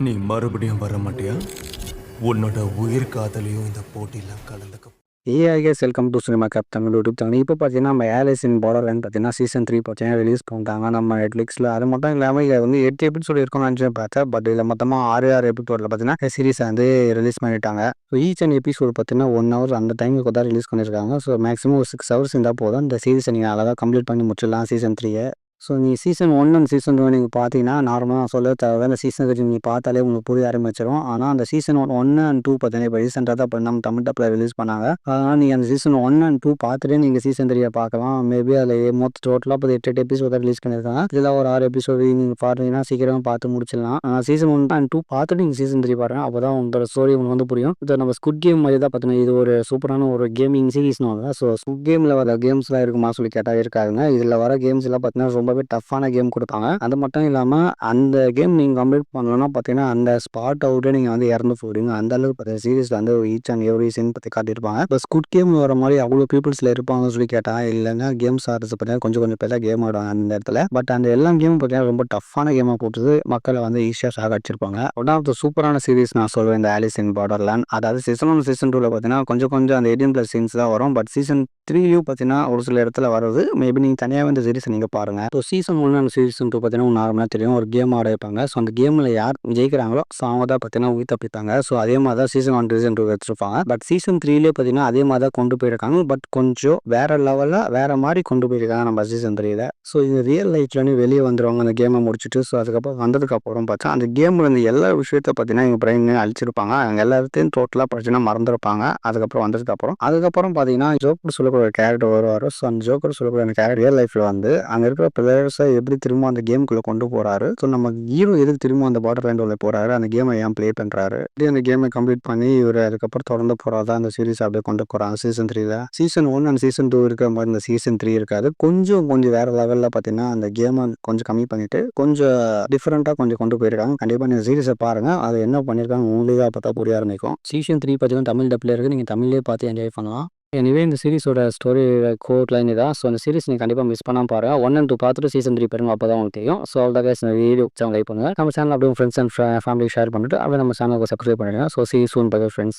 நீ மறுபடியும் வர மாட்டியா? உன்னோட உயிர் காதலியும் இந்த போட்டியில கலந்துக்க ஏஐஎஸ் welcome to cinema cap Tamil YouTube channel. இப்போ பார்த்தீங்கன்னா நம்ம ஏலிஸ் இன் பார்டர்லேண்ட் பார்த்தீங்கன்னா சீசன் 3 பார்த்தீங்கன்னா ரிலீஸ் பண்ணிட்டாங்க நம்ம நெட்ஃப்ளிக்ஸில். அது மட்டும் இல்லாமல் இதில் வந்து 8 எபிசோடு இருக்கும்னு நினச்சி பார்த்தேன். பட் இதில் மொத்தமாக 6 எபிசோடில் பார்த்தீங்கன்னா சீரிஸை வந்து ரிலீஸ் பண்ணிட்டாங்க. ஸோ ஈச் அண்ட் எபிசோடு பார்த்தீங்கன்னா 1 ஹவர் அந்த டைமுக்கு தான் ரிலீஸ் பண்ணியிருக்காங்க. ஸோ மேக்ஸிமம் ஒரு 6 ஹவர்ஸ் இருந்தால் போதும் இந்த சீரிஸை நீங்கள் அழகாக கம்ப்ளீட் பண்ணி முடிச்சிடலாம் சீசன் 3. ஸோ நீங்கள் சீசன் 1 அண்ட் சீசன் 2 நீங்கள் பார்த்தீங்கன்னா நார்மலாக சொல்ல தேவை இந்த சீசன் 3 நீங்கள் பார்த்தாலே உங்களுக்கு புரிய ஆரம்பிச்சிடும். ஆனால் அந்த சீசன் 1 அண்ட் 2 பார்த்தீங்கன்னா இப்போ ரீசெண்டாக தான் இப்போ நம்ம தமிழ் டப்பில் ரிலீஸ் பண்ணாங்க. அதனால் நீங்கள் அந்த சீசன் 1 அண்ட் 2 பார்த்துட்டு நீங்கள் சீசன் 3 பார்க்கலாம். மேபி அதில் டோட்டலாக இப்போ 8 எபிசோட் தான் ரிலீஸ் பண்ணியிருக்காங்க. இதில் ஒரு 6 எபிசோடு நீங்கள் பார்த்தீங்கன்னா சீக்கிரமாக பார்த்து முடிச்சிடலாம். சீசன் 1 அண்ட் 2 பார்த்துட்டு நீங்கள் சீசன் 3 பாருங்கள். அப்போ தான் உங்களோட ஸ்டோரி உங்களுக்கு வந்து புரியும். இது நம்ம ஸ்குட் கேம் மாதிரி தான் பார்த்தீங்கன்னா இது ஒரு சூப்பரான ஒரு கேமிங் சீரிஸ்னு. ஸோ ஸ்குட் கேமில் வர கேம்ஸ்லாம் இருக்குமா சொல்லி கேட்டால் இருக்காதுங்க. இதில் வர கேம்ஸ் எல்லாம் பார்த்தீங்கன்னா ரொம்பவே டஃப்பான கேம் கொடுப்பாங்க. அது மட்டும் இல்லாமல் அந்த கேம் நீங்கள் கம்ப்ளீட் பண்ணணும்னா பார்த்தீங்கன்னா அந்த ஸ்பாட் அவுட்டே நீங்கள் வந்து இறந்து போயிடுங்க. அந்த அளவுக்கு பார்த்தீங்கன்னா சீரிஸில் வந்து ஈச் அண்ட் எவ்ரி சீன் பற்றி காட்டியிருப்பாங்க. இப்போ ஸ்குட் கேம் வர மாதிரி அவ்வளோ பீப்புள்ஸில் இருப்பாங்கன்னு சொல்லி கேட்டால் இல்லைன்னா கேம்ஸ் ஆடுறது பார்த்தீங்கன்னா கொஞ்சம் பேர் தான் கேம் ஆடுவாங்க அந்த இடத்துல. பட் அந்த எல்லா கேமும் பார்த்தீங்கன்னா ரொம்ப டஃப்பான கேமாக போட்டு மக்களை வந்து ஈஸியாக சாகடிச்சிருப்பாங்க. ஒன் ஆஃப் த சூப்பரான சீரிஸ் நான் சொல்வேன் இந்த ஆலிஸ் இன் பார்டர்லேண்ட். அதாவது சீசன் 1 சீசன் 2ல பார்த்தீங்கன்னா கொஞ்சம் அந்த 18+ சீன்ஸ் தான் வரும். பட் சீசன் 3லையும் பார்த்தீங்கன்னா ஒரு சில இடத்துல வருது. மேபி நீங்கள் தனியாக இந்த சீரிஸை நீங்கள் பாருங்கள். ஸோ சீசன் 1 அண்ட் சீசன் 2 பார்த்தீங்கன்னா நார்மலாக தெரியும் ஒரு கேம் ஆட வைப்பாங்க. ஸோ அந்த கேமில் யார் ஜெயிக்கிறாங்களோ ஸோ அவங்க தான் பார்த்தீங்கன்னா உயிர் தப்பித்தாங்க. ஸோ அதே மாதிரி தான் சீசன் 1 சீசன் 2 வச்சுருப்பாங்க. பட் சீசன் 3லேயே பார்த்தீங்கன்னா அதே மாதிரி தான் கொண்டு போயிருக்காங்க. பட் கொஞ்சம் வேற லெவலில் வேற மாதிரி கொண்டு போயிருக்காங்க நம்ம சீசன் 3ல. ஸோ இது ரியல் லைஃப்லேருந்து வெளியே வந்துடுவாங்க அந்த கேமை முடிச்சுட்டு. ஸோ அதுக்கப்புறம் வந்ததுக்கப்புறம் பார்த்தா அந்த கேமில் இந்த எல்லா விஷயத்த பார்த்தீங்கன்னா எங்கள் பிரெயினே அழிச்சிருப்பாங்க. அவங்க எல்லாத்தையும் டோட்டலாக பார்த்தீங்கன்னா மறந்துருப்பாங்க. அதுக்கப்புறம் அதுக்கப்புறம் பார்த்தீங்கன்னா ஜோக்கர் சொல்லக்கூடிய ஒரு கேரக்டர் வருவார். ஸோ அந்த ஜோக்கர் சொல்லக்கூடிய அந்த கேரக்டர் ரியல் லைஃப்பில் வந்து அங்கே இருக்கிற பிளேயர்ஸை எப்படி திரும்ப அந்த கேமுக்குள்ளே கொண்டு போகிறாரு. ஸோ நம்ம ஹீரோ எதுக்கு திரும்ப அந்த பார்டர்லேண்ட் உள்ள போகிறாரு, அந்த கேமை ஏன் ப்ளே பண்ணுறாரு, அந்த கேமை கம்ப்ளீட் பண்ணி இவர் அதுக்கப்புறம் தொடர்ந்து போகிறதா அந்த சீரிஸ் அப்படியே கொண்டு போகிறாங்க சீசன் 3ல. சீசன் 1 அண்ட் சீசன் 2 இருக்கிற மாதிரி இந்த சீசன் 3 இருக்காது. கொஞ்சம் வேற லெவலில் பார்த்தீங்கன்னா அந்த கேமை கொஞ்சம் கம்மி பண்ணிட்டு கொஞ்சம் டிஃப்ரெண்ட்டாக கொஞ்சம் கொண்டு போயிருக்காங்க. கண்டிப்பாக நீங்கள் சீரிஸை பாருங்கள். அது என்ன பண்ணியிருக்காங்க உங்களுக்கு அப்போ தான் புரிய ஆரம்பிக்கும். சீசன் 3 பார்த்தீங்கன்னா தமிழ் டப்பில் இருக்குது. நீங்கள் தமிழ்லேயே பார்த்து என்ஜாய் பண்ணலாம். எனிவே இந்த சீரிஸோட ஸ்டோரி கோட் லைன் இதான். ஸோ அந்த சீரிஸ் நீங்கள் கண்டிப்பாக மிஸ் பண்ணாமல் பாருங்கள். 1 and 2 பார்த்துட்டு சீசன் 3 பாருங்க. அப்போ தான் உங்களுக்கு தெரியும். ஸோ அவ்வளோ கைஸ் இந்த வீடியோ லைக் பண்ணுங்கள். நம்ம சேனல் அப்படியே ஃப்ரெண்ட்ஸ் அண்ட் ஃபேமிலி ஷேர் பண்ணிட்டு அப்படியே நம்ம சேனலுக்கு சப்ஸ்கிரைப் பண்ணிடுங்க. So see you soon, bye friends.